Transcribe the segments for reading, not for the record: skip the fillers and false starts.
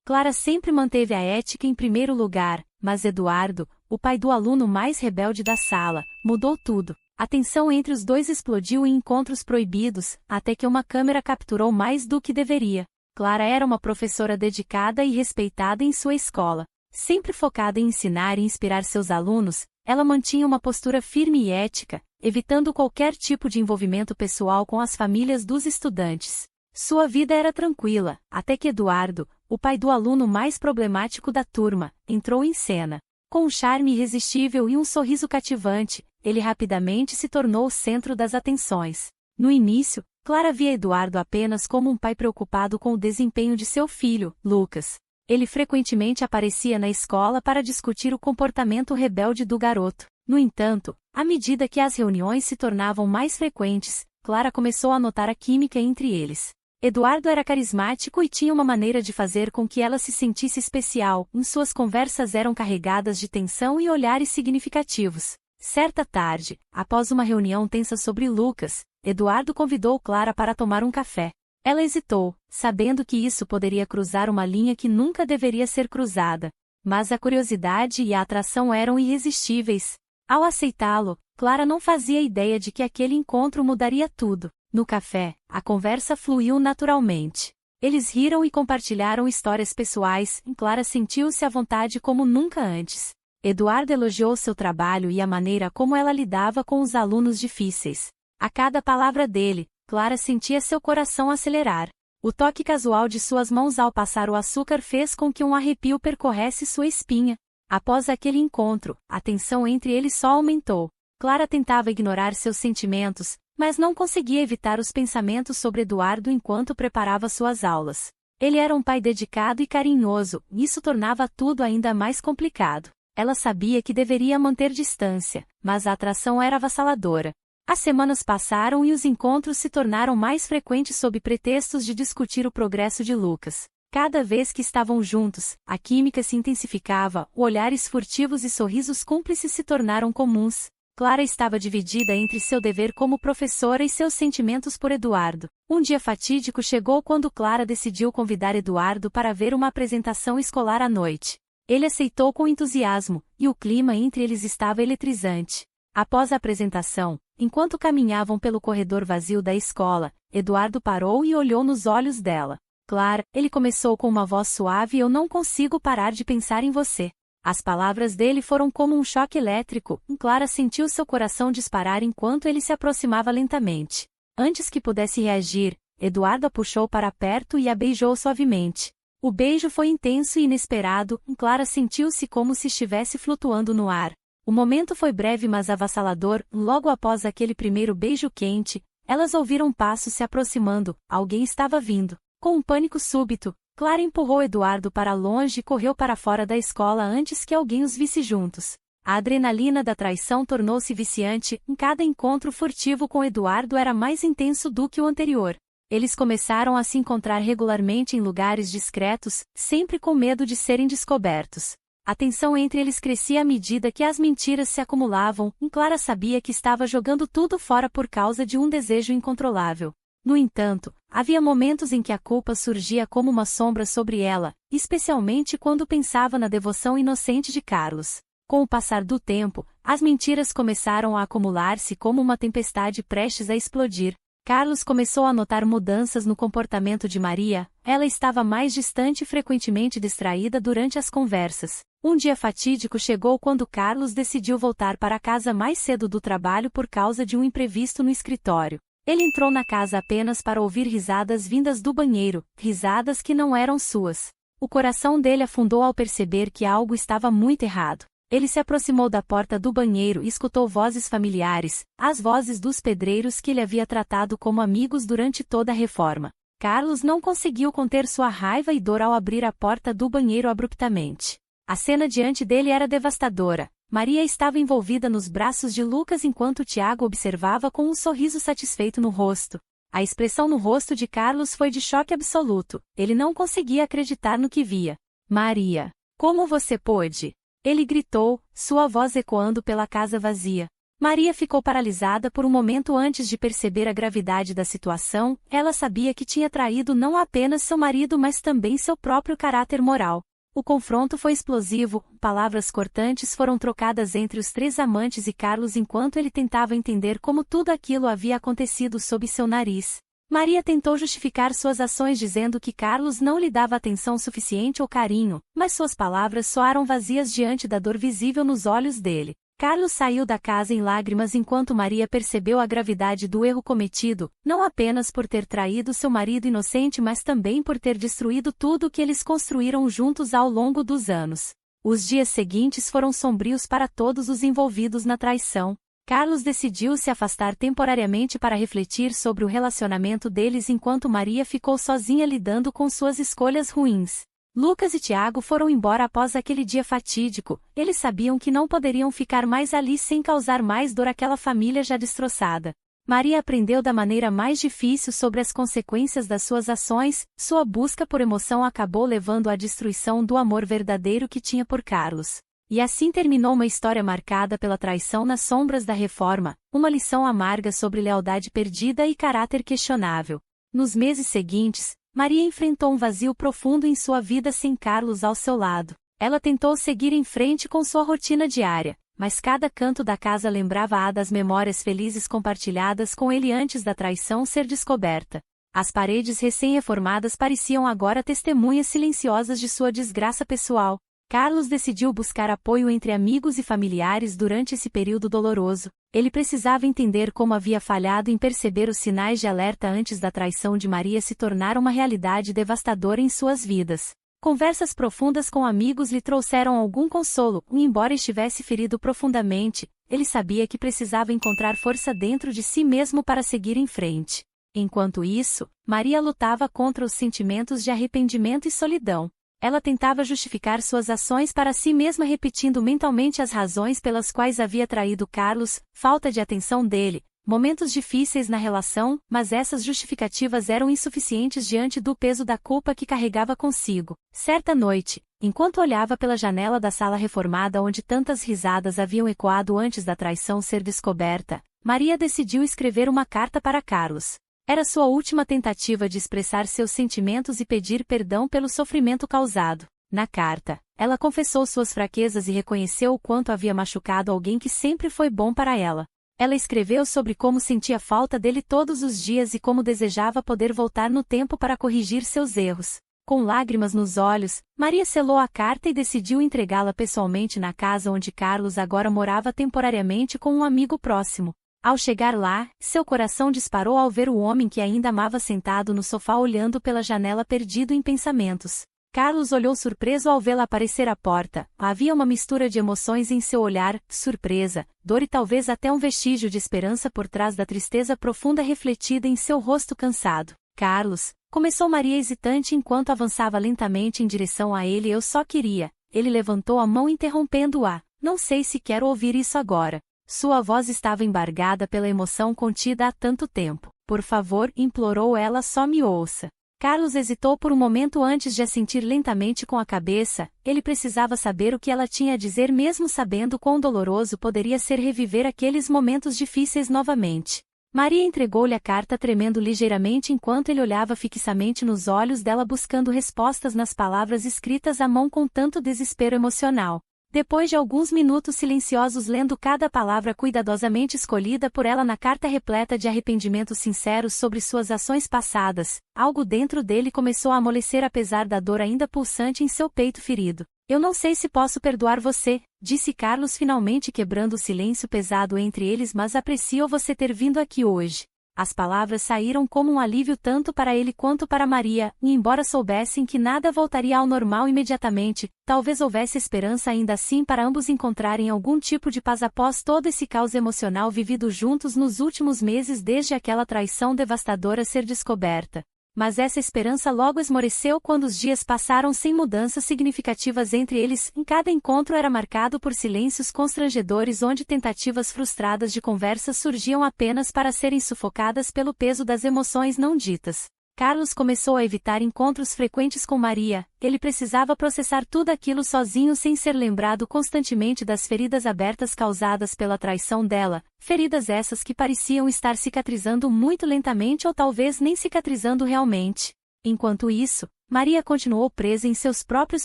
Clara sempre manteve a ética em primeiro lugar, mas Eduardo, o pai do aluno mais rebelde da sala, mudou tudo. A tensão entre os dois explodiu em encontros proibidos, até que uma câmera capturou mais do que deveria. Clara era uma professora dedicada e respeitada em sua escola. Sempre focada em ensinar e inspirar seus alunos, ela mantinha uma postura firme e ética, evitando qualquer tipo de envolvimento pessoal com as famílias dos estudantes. Sua vida era tranquila, até que Eduardo, o pai do aluno mais problemático da turma, entrou em cena. Com um charme irresistível e um sorriso cativante, ele rapidamente se tornou o centro das atenções. No início, Clara via Eduardo apenas como um pai preocupado com o desempenho de seu filho, Lucas. Ele frequentemente aparecia na escola para discutir o comportamento rebelde do garoto. No entanto, à medida que as reuniões se tornavam mais frequentes, Clara começou a notar a química entre eles. Eduardo era carismático e tinha uma maneira de fazer com que ela se sentisse especial, suas conversas eram carregadas de tensão e olhares significativos. Certa tarde, após uma reunião tensa sobre Lucas, Eduardo convidou Clara para tomar um café. Ela hesitou, sabendo que isso poderia cruzar uma linha que nunca deveria ser cruzada. Mas a curiosidade e a atração eram irresistíveis. Ao aceitá-lo, Clara não fazia ideia de que aquele encontro mudaria tudo. No café, a conversa fluiu naturalmente. Eles riram e compartilharam histórias pessoais, e Clara sentiu-se à vontade como nunca antes. Eduardo elogiou seu trabalho e a maneira como ela lidava com os alunos difíceis. A cada palavra dele, Clara sentia seu coração acelerar. O toque casual de suas mãos ao passar o açúcar fez com que um arrepio percorresse sua espinha. Após aquele encontro, a tensão entre eles só aumentou. Clara tentava ignorar seus sentimentos, mas não conseguia evitar os pensamentos sobre Eduardo enquanto preparava suas aulas. Ele era um pai dedicado e carinhoso, e isso tornava tudo ainda mais complicado. Ela sabia que deveria manter distância, mas a atração era avassaladora. As semanas passaram e os encontros se tornaram mais frequentes sob pretextos de discutir o progresso de Lucas. Cada vez que estavam juntos, a química se intensificava, olhares furtivos e sorrisos cúmplices se tornaram comuns. Clara estava dividida entre seu dever como professora e seus sentimentos por Eduardo. Um dia fatídico chegou quando Clara decidiu convidar Eduardo para ver uma apresentação escolar à noite. Ele aceitou com entusiasmo, e o clima entre eles estava eletrizante. Após a apresentação, enquanto caminhavam pelo corredor vazio da escola, Eduardo parou e olhou nos olhos dela. Clara, ele começou com uma voz suave: eu não consigo parar de pensar em você. As palavras dele foram como um choque elétrico, e Clara sentiu seu coração disparar enquanto ele se aproximava lentamente. Antes que pudesse reagir, Eduardo a puxou para perto e a beijou suavemente. O beijo foi intenso e inesperado, e Clara sentiu-se como se estivesse flutuando no ar. O momento foi breve mas avassalador. Logo após aquele primeiro beijo quente, elas ouviram passos se aproximando, alguém estava vindo. Com um pânico súbito, Clara empurrou Eduardo para longe e correu para fora da escola antes que alguém os visse juntos. A adrenalina da traição tornou-se viciante, cada encontro furtivo com Eduardo era mais intenso do que o anterior. Eles começaram a se encontrar regularmente em lugares discretos, sempre com medo de serem descobertos. A tensão entre eles crescia à medida que as mentiras se acumulavam, e Clara sabia que estava jogando tudo fora por causa de um desejo incontrolável. No entanto, havia momentos em que a culpa surgia como uma sombra sobre ela, especialmente quando pensava na devoção inocente de Carlos. Com o passar do tempo, as mentiras começaram a acumular-se como uma tempestade prestes a explodir. Carlos começou a notar mudanças no comportamento de Maria, ela estava mais distante e frequentemente distraída durante as conversas. Um dia fatídico chegou quando Carlos decidiu voltar para casa mais cedo do trabalho por causa de um imprevisto no escritório. Ele entrou na casa apenas para ouvir risadas vindas do banheiro, risadas que não eram suas. O coração dele afundou ao perceber que algo estava muito errado. Ele se aproximou da porta do banheiro e escutou vozes familiares, as vozes dos pedreiros que ele havia tratado como amigos durante toda a reforma. Carlos não conseguiu conter sua raiva e dor ao abrir a porta do banheiro abruptamente. A cena diante dele era devastadora. Maria estava envolvida nos braços de Lucas enquanto Tiago observava com um sorriso satisfeito no rosto. A expressão no rosto de Carlos foi de choque absoluto. Ele não conseguia acreditar no que via. Maria, como você pôde? Ele gritou, sua voz ecoando pela casa vazia. Maria ficou paralisada por um momento antes de perceber a gravidade da situação. Ela sabia que tinha traído não apenas seu marido mas também seu próprio caráter moral. O confronto foi explosivo, palavras cortantes foram trocadas entre os três amantes e Carlos enquanto ele tentava entender como tudo aquilo havia acontecido sob seu nariz. Maria tentou justificar suas ações dizendo que Carlos não lhe dava atenção suficiente ou carinho, mas suas palavras soaram vazias diante da dor visível nos olhos dele. Carlos saiu da casa em lágrimas enquanto Maria percebeu a gravidade do erro cometido, não apenas por ter traído seu marido inocente mas também por ter destruído tudo o que eles construíram juntos ao longo dos anos. Os dias seguintes foram sombrios para todos os envolvidos na traição. Carlos decidiu se afastar temporariamente para refletir sobre o relacionamento deles enquanto Maria ficou sozinha lidando com suas escolhas ruins. Lucas e Tiago foram embora após aquele dia fatídico. Eles sabiam que não poderiam ficar mais ali sem causar mais dor àquela família já destroçada. Maria aprendeu da maneira mais difícil sobre as consequências das suas ações. Sua busca por emoção acabou levando à destruição do amor verdadeiro que tinha por Carlos. E assim terminou uma história marcada pela traição nas sombras da reforma, uma lição amarga sobre lealdade perdida e caráter questionável. Nos meses seguintes, Maria enfrentou um vazio profundo em sua vida sem Carlos ao seu lado. Ela tentou seguir em frente com sua rotina diária, mas cada canto da casa lembrava-a das memórias felizes compartilhadas com ele antes da traição ser descoberta. As paredes recém-reformadas pareciam agora testemunhas silenciosas de sua desgraça pessoal. Carlos decidiu buscar apoio entre amigos e familiares durante esse período doloroso. Ele precisava entender como havia falhado em perceber os sinais de alerta antes da traição de Maria se tornar uma realidade devastadora em suas vidas. Conversas profundas com amigos lhe trouxeram algum consolo, e embora estivesse ferido profundamente, ele sabia que precisava encontrar força dentro de si mesmo para seguir em frente. Enquanto isso, Maria lutava contra os sentimentos de arrependimento e solidão. Ela tentava justificar suas ações para si mesma repetindo mentalmente as razões pelas quais havia traído Carlos, falta de atenção dele, momentos difíceis na relação, mas essas justificativas eram insuficientes diante do peso da culpa que carregava consigo. Certa noite, enquanto olhava pela janela da sala reformada onde tantas risadas haviam ecoado antes da traição ser descoberta, Maria decidiu escrever uma carta para Carlos. Era sua última tentativa de expressar seus sentimentos e pedir perdão pelo sofrimento causado. Na carta, ela confessou suas fraquezas e reconheceu o quanto havia machucado alguém que sempre foi bom para ela. Ela escreveu sobre como sentia falta dele todos os dias e como desejava poder voltar no tempo para corrigir seus erros. Com lágrimas nos olhos, Maria selou a carta e decidiu entregá-la pessoalmente na casa onde Carlos agora morava temporariamente com um amigo próximo. Ao chegar lá, seu coração disparou ao ver o homem que ainda amava sentado no sofá olhando pela janela perdido em pensamentos. Carlos olhou surpreso ao vê-la aparecer à porta. Havia uma mistura de emoções em seu olhar, surpresa, dor e talvez até um vestígio de esperança por trás da tristeza profunda refletida em seu rosto cansado. Carlos, começou Maria hesitante enquanto avançava lentamente em direção a ele. Eu só queria. Ele levantou a mão interrompendo-a. Não sei se quero ouvir isso agora. Sua voz estava embargada pela emoção contida há tanto tempo. Por favor, implorou ela, só me ouça. Carlos hesitou por um momento antes de assentir lentamente com a cabeça. Ele precisava saber o que ela tinha a dizer mesmo sabendo quão doloroso poderia ser reviver aqueles momentos difíceis novamente. Maria entregou-lhe a carta tremendo ligeiramente enquanto ele olhava fixamente nos olhos dela buscando respostas nas palavras escritas à mão com tanto desespero emocional. Depois de alguns minutos silenciosos lendo cada palavra cuidadosamente escolhida por ela na carta repleta de arrependimentos sinceros sobre suas ações passadas, algo dentro dele começou a amolecer apesar da dor ainda pulsante em seu peito ferido. Eu não sei se posso perdoar você, disse Carlos finalmente quebrando o silêncio pesado entre eles, mas aprecio você ter vindo aqui hoje. As palavras saíram como um alívio tanto para ele quanto para Maria, e embora soubessem que nada voltaria ao normal imediatamente, talvez houvesse esperança ainda assim para ambos encontrarem algum tipo de paz após todo esse caos emocional vivido juntos nos últimos meses desde aquela traição devastadora ser descoberta. Mas essa esperança logo esmoreceu quando os dias passaram sem mudanças significativas entre eles. Em cada encontro era marcado por silêncios constrangedores onde tentativas frustradas de conversas surgiam apenas para serem sufocadas pelo peso das emoções não ditas. Carlos começou a evitar encontros frequentes com Maria, ele precisava processar tudo aquilo sozinho sem ser lembrado constantemente das feridas abertas causadas pela traição dela, feridas essas que pareciam estar cicatrizando muito lentamente ou talvez nem cicatrizando realmente. Enquanto isso, Maria continuou presa em seus próprios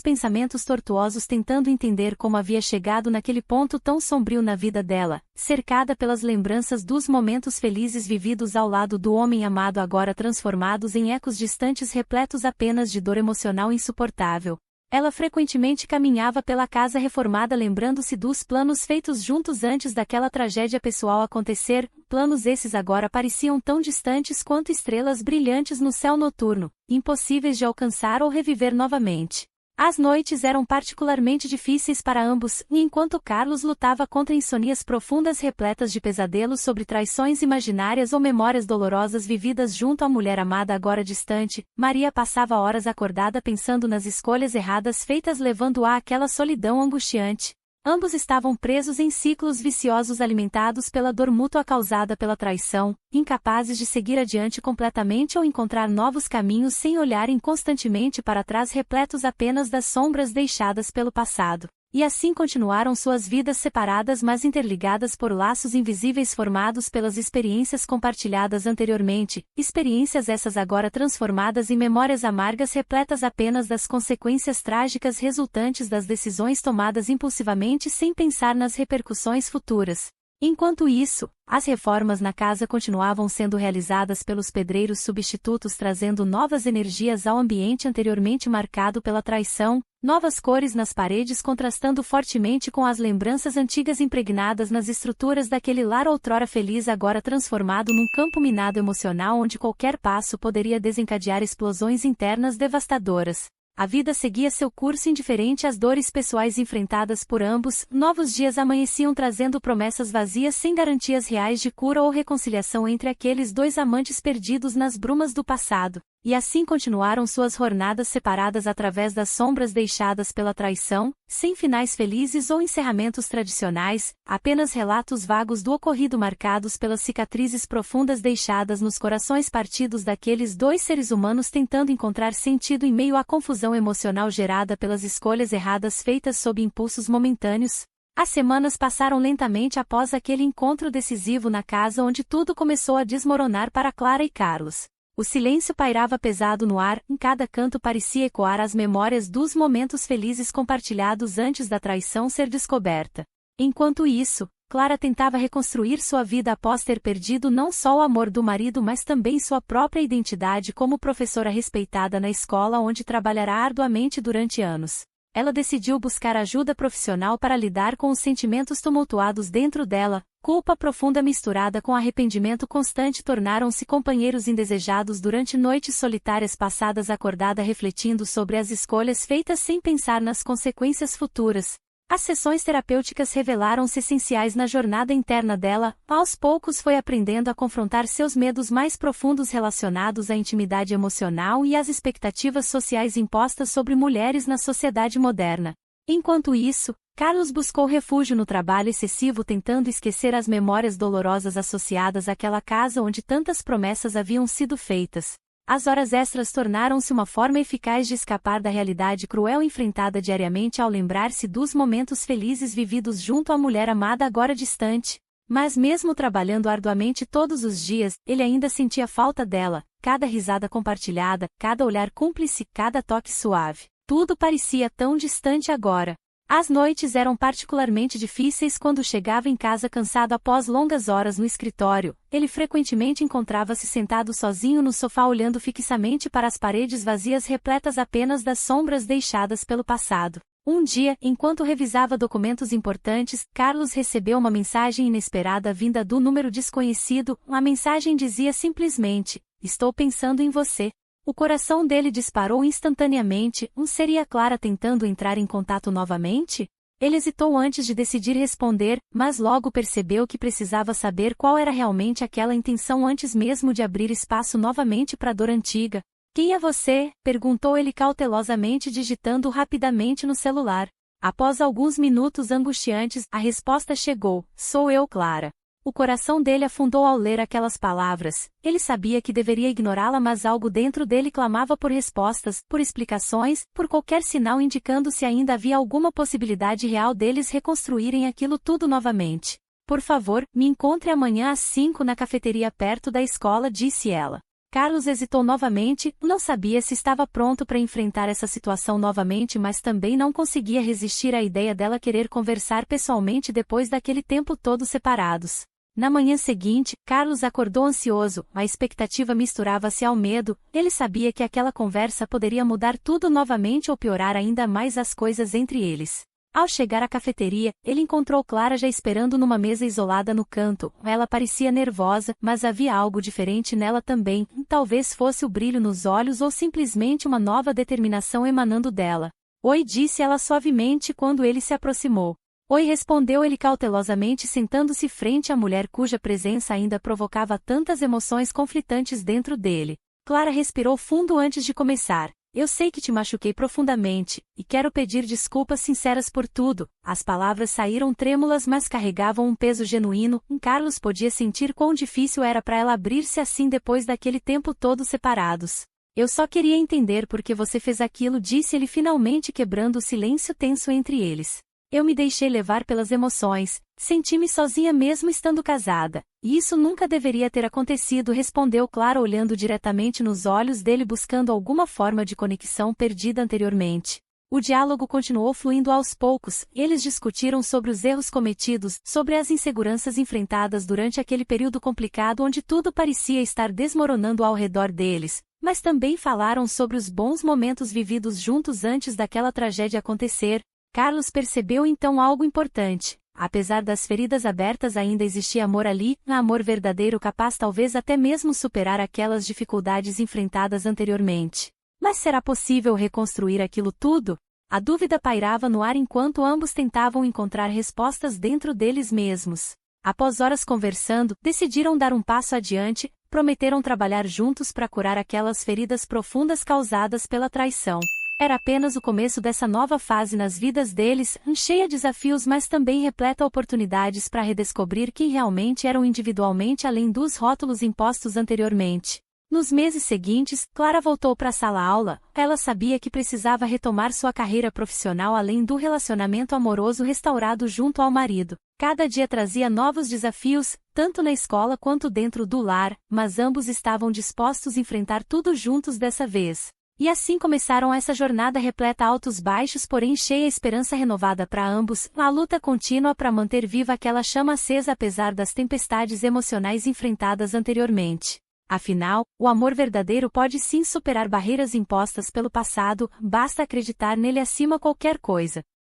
pensamentos tortuosos tentando entender como havia chegado naquele ponto tão sombrio na vida dela, cercada pelas lembranças dos momentos felizes vividos ao lado do homem amado agora transformados em ecos distantes repletos apenas de dor emocional insuportável. Ela frequentemente caminhava pela casa reformada lembrando-se dos planos feitos juntos antes daquela tragédia pessoal acontecer, planos esses agora pareciam tão distantes quanto estrelas brilhantes no céu noturno, impossíveis de alcançar ou reviver novamente. As noites eram particularmente difíceis para ambos, e enquanto Carlos lutava contra insônias profundas repletas de pesadelos sobre traições imaginárias ou memórias dolorosas vividas junto à mulher amada agora distante, Maria passava horas acordada pensando nas escolhas erradas feitas levando-a àquela solidão angustiante. Ambos estavam presos em ciclos viciosos alimentados pela dor mútua causada pela traição, incapazes de seguir adiante completamente ou encontrar novos caminhos sem olharem constantemente para trás repletos apenas das sombras deixadas pelo passado. E assim continuaram suas vidas separadas mas interligadas por laços invisíveis formados pelas experiências compartilhadas anteriormente, experiências essas agora transformadas em memórias amargas repletas apenas das consequências trágicas resultantes das decisões tomadas impulsivamente sem pensar nas repercussões futuras. Enquanto isso, as reformas na casa continuavam sendo realizadas pelos pedreiros substitutos trazendo novas energias ao ambiente anteriormente marcado pela traição, novas cores nas paredes contrastando fortemente com as lembranças antigas impregnadas nas estruturas daquele lar outrora feliz agora transformado num campo minado emocional onde qualquer passo poderia desencadear explosões internas devastadoras. A vida seguia seu curso indiferente às dores pessoais enfrentadas por ambos, novos dias amanheciam trazendo promessas vazias sem garantias reais de cura ou reconciliação entre aqueles dois amantes perdidos nas brumas do passado, e assim continuaram suas jornadas separadas através das sombras deixadas pela traição, sem finais felizes ou encerramentos tradicionais, apenas relatos vagos do ocorrido marcados pelas cicatrizes profundas deixadas nos corações partidos daqueles dois seres humanos tentando encontrar sentido em meio à confusão emocional gerada pelas escolhas erradas feitas sob impulsos momentâneos. As semanas passaram lentamente após aquele encontro decisivo na casa onde tudo começou a desmoronar para Clara e Carlos. O silêncio pairava pesado no ar, em cada canto parecia ecoar as memórias dos momentos felizes compartilhados antes da traição ser descoberta. Enquanto isso, Clara tentava reconstruir sua vida após ter perdido não só o amor do marido mas também sua própria identidade como professora respeitada na escola onde trabalhará arduamente durante anos. Ela decidiu buscar ajuda profissional para lidar com os sentimentos tumultuados dentro dela, culpa profunda misturada com arrependimento constante tornaram-se companheiros indesejados durante noites solitárias passadas acordada refletindo sobre as escolhas feitas sem pensar nas consequências futuras. As sessões terapêuticas revelaram-se essenciais na jornada interna dela, aos poucos foi aprendendo a confrontar seus medos mais profundos relacionados à intimidade emocional e às expectativas sociais impostas sobre mulheres na sociedade moderna. Enquanto isso, Carlos buscou refúgio no trabalho excessivo tentando esquecer as memórias dolorosas associadas àquela casa onde tantas promessas haviam sido feitas. As horas extras tornaram-se uma forma eficaz de escapar da realidade cruel enfrentada diariamente ao lembrar-se dos momentos felizes vividos junto à mulher amada agora distante. Mas mesmo trabalhando arduamente todos os dias, ele ainda sentia falta dela, cada risada compartilhada, cada olhar cúmplice, cada toque suave. Tudo parecia tão distante agora. As noites eram particularmente difíceis quando chegava em casa cansado após longas horas no escritório. Ele frequentemente encontrava-se sentado sozinho no sofá olhando fixamente para as paredes vazias repletas apenas das sombras deixadas pelo passado. Um dia, enquanto revisava documentos importantes, Carlos recebeu uma mensagem inesperada vinda do número desconhecido. A mensagem dizia simplesmente: "Estou pensando em você." O coração dele disparou instantaneamente. Seria Clara tentando entrar em contato novamente? Ele hesitou antes de decidir responder, mas logo percebeu que precisava saber qual era realmente aquela intenção antes mesmo de abrir espaço novamente para a dor antiga. "Quem é você?" perguntou ele cautelosamente digitando rapidamente no celular. Após alguns minutos angustiantes, a resposta chegou: "Sou eu, Clara." O coração dele afundou ao ler aquelas palavras. Ele sabia que deveria ignorá-la, mas algo dentro dele clamava por respostas, por explicações, por qualquer sinal indicando se ainda havia alguma possibilidade real deles reconstruírem aquilo tudo novamente. Por favor, me encontre amanhã às 5 na cafeteria perto da escola, disse ela. Carlos hesitou novamente, não sabia se estava pronto para enfrentar essa situação novamente, mas também não conseguia resistir à ideia dela querer conversar pessoalmente depois daquele tempo todo separados. Na manhã seguinte, Carlos acordou ansioso, a expectativa misturava-se ao medo. Ele sabia que aquela conversa poderia mudar tudo novamente ou piorar ainda mais as coisas entre eles. Ao chegar à cafeteria, ele encontrou Clara já esperando numa mesa isolada no canto. Ela parecia nervosa, mas havia algo diferente nela também. Talvez fosse o brilho nos olhos ou simplesmente uma nova determinação emanando dela. Oi, disse ela suavemente quando ele se aproximou. Oi, respondeu ele cautelosamente, sentando-se frente à mulher cuja presença ainda provocava tantas emoções conflitantes dentro dele. Clara respirou fundo antes de começar. Eu sei que te machuquei profundamente, e quero pedir desculpas sinceras por tudo. As palavras saíram trêmulas, mas carregavam um peso genuíno. Carlos podia sentir quão difícil era para ela abrir-se assim depois daquele tempo todo separados. Eu só queria entender por que você fez aquilo, disse ele finalmente, quebrando o silêncio tenso entre eles. Eu me deixei levar pelas emoções, senti-me sozinha mesmo estando casada, e isso nunca deveria ter acontecido, respondeu Clara olhando diretamente nos olhos dele, buscando alguma forma de conexão perdida anteriormente. O diálogo continuou fluindo aos poucos, eles discutiram sobre os erros cometidos, sobre as inseguranças enfrentadas durante aquele período complicado onde tudo parecia estar desmoronando ao redor deles, mas também falaram sobre os bons momentos vividos juntos antes daquela tragédia acontecer. Carlos percebeu então algo importante. Apesar das feridas abertas, ainda existia amor ali, um amor verdadeiro capaz talvez até mesmo superar aquelas dificuldades enfrentadas anteriormente. Mas será possível reconstruir aquilo tudo? A dúvida pairava no ar enquanto ambos tentavam encontrar respostas dentro deles mesmos. Após horas conversando, decidiram dar um passo adiante, prometeram trabalhar juntos para curar aquelas feridas profundas causadas pela traição. Era apenas o começo dessa nova fase nas vidas deles, cheia de desafios, mas também repleta oportunidades para redescobrir quem realmente eram individualmente além dos rótulos impostos anteriormente. Nos meses seguintes, Clara voltou para a sala-aula. Ela sabia que precisava retomar sua carreira profissional além do relacionamento amoroso restaurado junto ao marido. Cada dia trazia novos desafios, tanto na escola quanto dentro do lar, mas ambos estavam dispostos a enfrentar tudo juntos dessa vez. E assim começaram essa jornada repleta altos baixos, porém cheia de esperança renovada para ambos, a luta contínua para manter viva aquela chama acesa apesar das tempestades emocionais enfrentadas anteriormente. Afinal, o amor verdadeiro pode sim superar barreiras impostas pelo passado, basta acreditar nele acima de qualquer coisa.